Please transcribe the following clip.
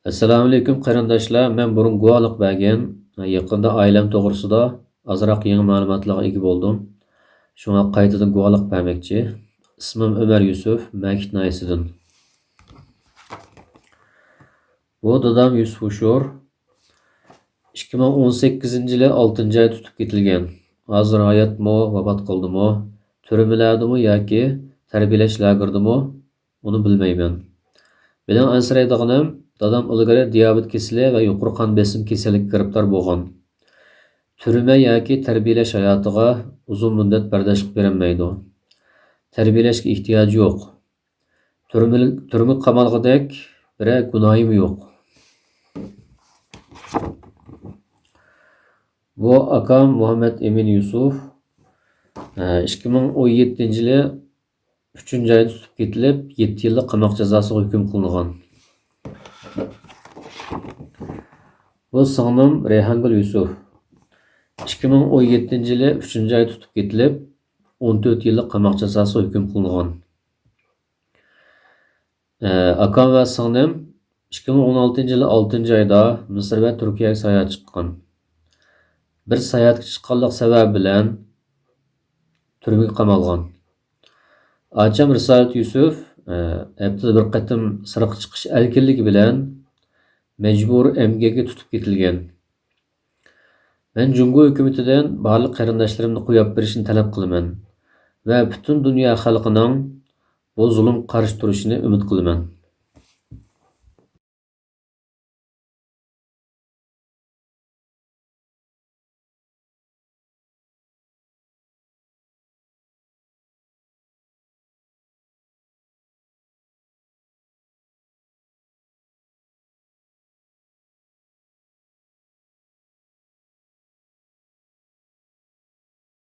Assalomu alaykum qarindoshlar. Men burun guvohlik bergan, yaqinda oilam to'g'risida ozroq yangi ma'lumotlarga ega bo'ldim. Shunga qaytadan guvohlik bermoqchi. Ismim Ömer Yusuf, Makit naisidan. Bu dadam Yusuf Uşur 2018-yili 6-oy tutib ketilgan. Hozir hayotmi, vafot qildimi, turmalardimi yoki tarbiyalash lageridimi, uni bilmayman. Bilan ansiraydiganim, dadam ilgari diabet kasali va yuqori qon besim kasalligiga giribdor bo'lgan. Turma yoki tarbiyalash hayotiga uzun muddat bardoshlik berilmaydi. Tarbiyalashga ehtiyoji yo'q. Turma qamalg'idek bir gunohim yo'q. Bu akam Muhammed Emin Yusuf 2017-yili 3-oyda tutib ketilib, 7 yillik qamoq jazosiga hukm qilingan. Bu singlim Reyhangul Yusuf 2017-yili 3-oyda tutib ketilib, 14 yillik qamoq jazosiga hukm qilingan. Akam va singlim 2016-yili 6-oyda Misr va Turkiyaga sayohat chiqqan. Bir sayohatga chiqqanlik sababi bilan turmaga qamalgan. Acham Risolat Yusuf haftada bir qatim sirg'a chiqish erkinligi bilan majbur emgakka tutib ketilgan. Men Jungo hukumatidan barliq qarindoshlarimni qo'yib berishni talab qilaman va butun dunyo xalqining bu zulm qarshi turishini umid qilaman.